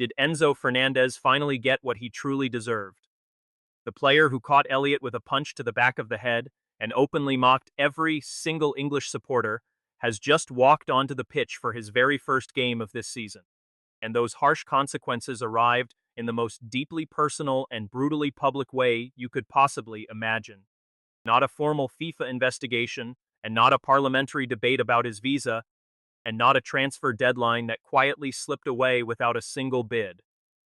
Did Enzo Fernández finally get what he truly deserved? The player who caught Elliot with a punch to the back of the head and openly mocked every single English supporter has just walked onto the pitch for his very first game of this season. And those harsh consequences arrived in the most deeply personal and brutally public way you could possibly imagine. Not a formal FIFA investigation, and not a parliamentary debate about his visa, and not a transfer deadline that quietly slipped away without a single bid.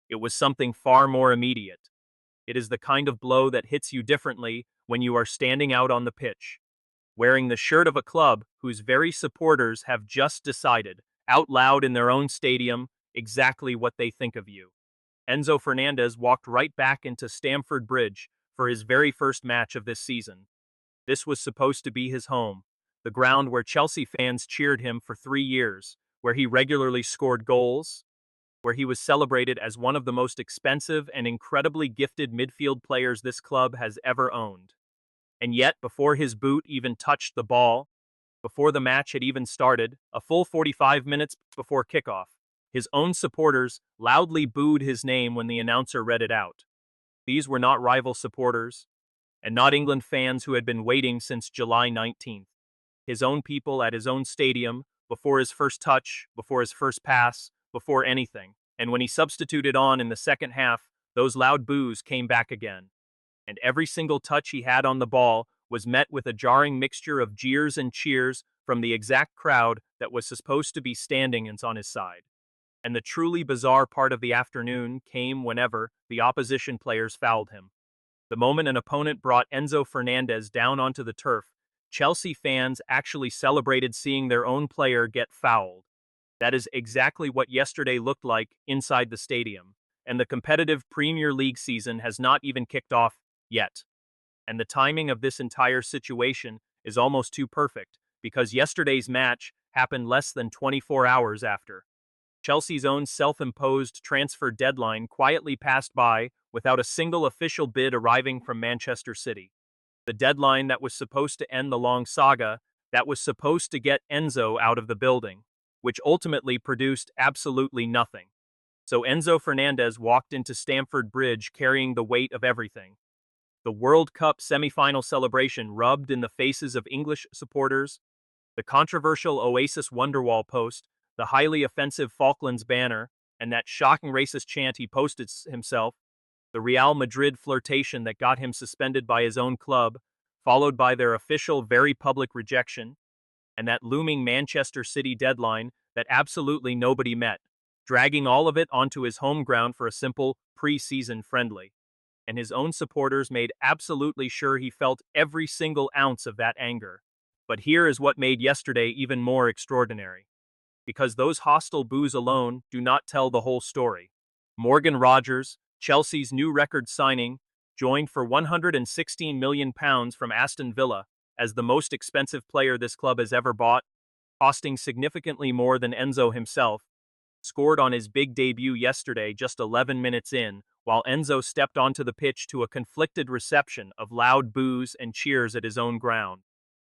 It was something far more immediate. It is the kind of blow that hits you differently when you are standing out on the pitch, wearing the shirt of a club whose very supporters have just decided, out loud in their own stadium, exactly what they think of you. Enzo Fernández walked right back into Stamford Bridge for his very first match of this season. This was supposed to be his home, the ground where Chelsea fans cheered him for 3 years, where he regularly scored goals, where he was celebrated as one of the most expensive and incredibly gifted midfield players this club has ever owned. And yet, before his boot even touched the ball, before the match had even started, a full 45 minutes before kickoff, his own supporters loudly booed his name when the announcer read it out. These were not rival supporters, and not England fans who had been waiting since July 19th. His own people at his own stadium, before his first touch, before his first pass, before anything. And when he substituted on in the second half, those loud boos came back again. And every single touch he had on the ball was met with a jarring mixture of jeers and cheers from the exact crowd that was supposed to be standing on his side. And the truly bizarre part of the afternoon came whenever the opposition players fouled him. The moment an opponent brought Enzo Fernández down onto the turf, Chelsea fans actually celebrated seeing their own player get fouled. That is exactly what yesterday looked like inside the stadium, and the competitive Premier League season has not even kicked off yet. And the timing of this entire situation is almost too perfect, because yesterday's match happened less than 24 hours after. Chelsea's own self-imposed transfer deadline quietly passed by without a single official bid arriving from Manchester City. The deadline that was supposed to end the long saga, that was supposed to get Enzo out of the building, which ultimately produced absolutely nothing. So Enzo Fernández walked into Stamford Bridge carrying the weight of everything. The World Cup semi-final celebration rubbed in the faces of English supporters, the controversial Oasis Wonderwall post, the highly offensive Falklands banner, and that shocking racist chant he posted himself, the Real Madrid flirtation that got him suspended by his own club, followed by their official very public rejection, and that looming Manchester City deadline that absolutely nobody met, dragging all of it onto his home ground for a simple pre-season friendly. And his own supporters made absolutely sure he felt every single ounce of that anger. But here is what made yesterday even more extraordinary. Because those hostile boos alone do not tell the whole story. Morgan Rogers, Chelsea's new record signing, joined for £116 million from Aston Villa as the most expensive player this club has ever bought, costing significantly more than Enzo himself, scored on his big debut yesterday just 11 minutes in, while Enzo stepped onto the pitch to a conflicted reception of loud boos and cheers at his own ground.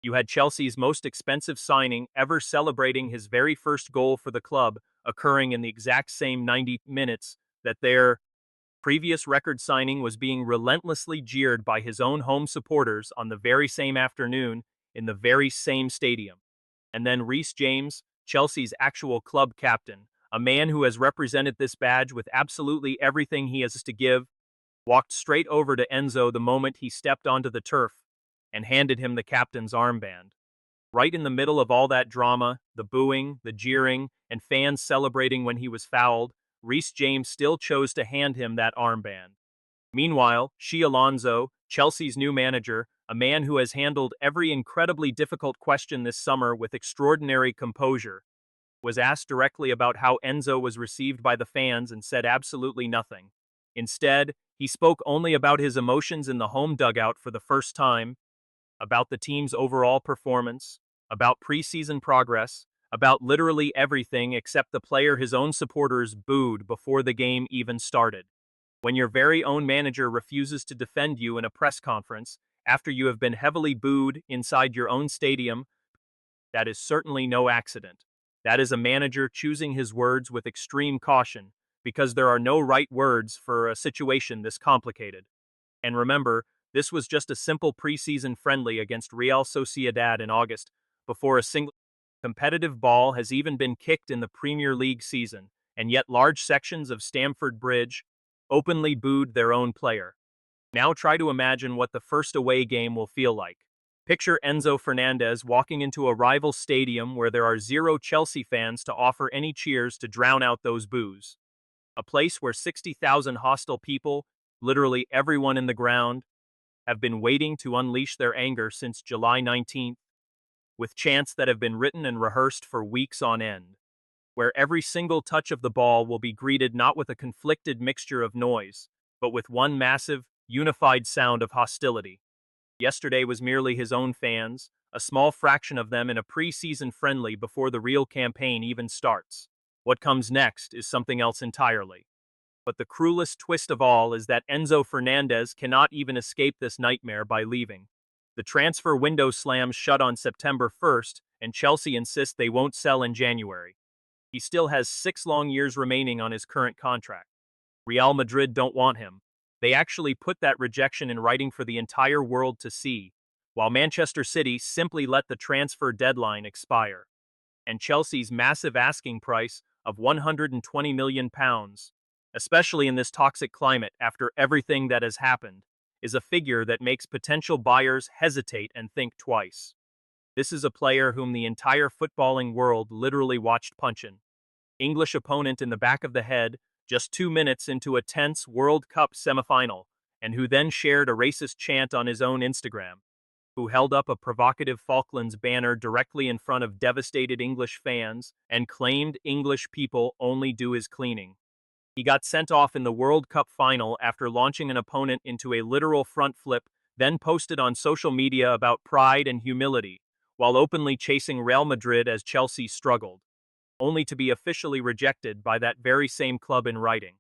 You had Chelsea's most expensive signing ever celebrating his very first goal for the club occurring in the exact same 90 minutes that their previous record signing was being relentlessly jeered by his own home supporters on the very same afternoon in the very same stadium. And then Reece James, Chelsea's actual club captain, a man who has represented this badge with absolutely everything he has to give, walked straight over to Enzo the moment he stepped onto the turf and handed him the captain's armband. Right in the middle of all that drama, the booing, the jeering, and fans celebrating when he was fouled, Reece James still chose to hand him that armband. Meanwhile, Xi Alonso, Chelsea's new manager, a man who has handled every incredibly difficult question this summer with extraordinary composure, was asked directly about how Enzo was received by the fans and said absolutely nothing. Instead, he spoke only about his emotions in the home dugout for the first time, about the team's overall performance, about preseason progress, about literally everything except the player his own supporters booed before the game even started. When your very own manager refuses to defend you in a press conference after you have been heavily booed inside your own stadium, that is certainly no accident. That is a manager choosing his words with extreme caution, because there are no right words for a situation this complicated. And remember, this was just a simple preseason friendly against Real Sociedad in August, before a single competitive ball has even been kicked in the Premier League season, and yet large sections of Stamford Bridge openly booed their own player. Now try to imagine what the first away game will feel like. Picture Enzo Fernández walking into a rival stadium where there are zero Chelsea fans to offer any cheers to drown out those boos. A place where 60,000 hostile people, literally everyone in the ground, have been waiting to unleash their anger since July 19th, with chants that have been written and rehearsed for weeks on end, where every single touch of the ball will be greeted not with a conflicted mixture of noise, but with one massive, unified sound of hostility. Yesterday was merely his own fans, a small fraction of them in a pre-season friendly before the real campaign even starts. What comes next is something else entirely. But the cruelest twist of all is that Enzo Fernández cannot even escape this nightmare by leaving. The transfer window slams shut on September 1st, and Chelsea insist they won't sell in January. He still has 6 long years remaining on his current contract. Real Madrid don't want him. They actually put that rejection in writing for the entire world to see, while Manchester City simply let the transfer deadline expire. And Chelsea's massive asking price of £120 million, especially in this toxic climate after everything that has happened, is a figure that makes potential buyers hesitate and think twice. This is a player whom the entire footballing world literally watched punching. English opponent in the back of the head, just 2 minutes into a tense World Cup semifinal, and who then shared a racist chant on his own Instagram, who held up a provocative Falklands banner directly in front of devastated English fans and claimed English people only do his cleaning. He got sent off in the World Cup final after launching an opponent into a literal front flip, then posted on social media about pride and humility, while openly chasing Real Madrid as Chelsea struggled, only to be officially rejected by that very same club in writing.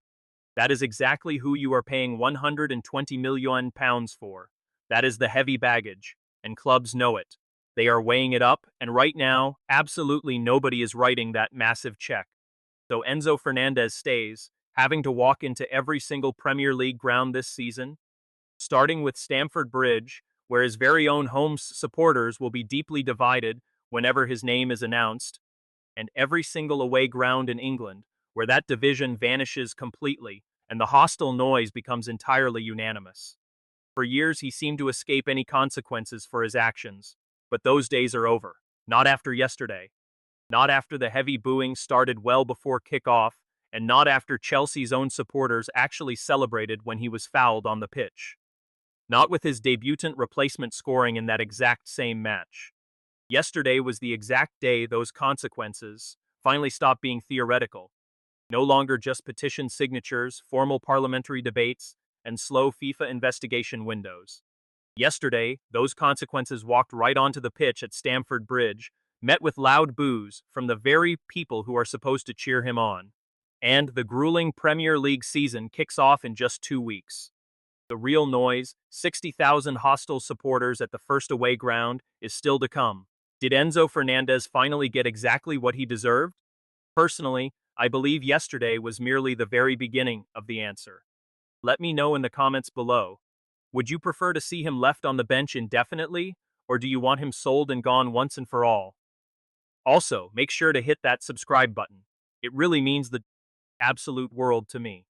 That is exactly who you are paying £120 million for. That is the heavy baggage, and clubs know it. They are weighing it up, and right now, absolutely nobody is writing that massive check. So Enzo Fernández stays, having to walk into every single Premier League ground this season, starting with Stamford Bridge, where his very own home supporters will be deeply divided whenever his name is announced, and every single away ground in England, where that division vanishes completely and the hostile noise becomes entirely unanimous. For years he seemed to escape any consequences for his actions, but those days are over. Not after yesterday. Not after the heavy booing started well before kickoff, and not after Chelsea's own supporters actually celebrated when he was fouled on the pitch. Not with his debutant replacement scoring in that exact same match. Yesterday was the exact day those consequences finally stopped being theoretical. No longer just petition signatures, formal parliamentary debates, and slow FIFA investigation windows. Yesterday, those consequences walked right onto the pitch at Stamford Bridge, met with loud boos from the very people who are supposed to cheer him on. And the grueling Premier League season kicks off in just 2 weeks. The real noise, 60,000 hostile supporters at the first away ground, is still to come. Did Enzo Fernández finally get exactly what he deserved? Personally, I believe yesterday was merely the very beginning of the answer. Let me know in the comments below. Would you prefer to see him left on the bench indefinitely, or do you want him sold and gone once and for all? Also, make sure to hit that subscribe button. It really means the absolute world to me.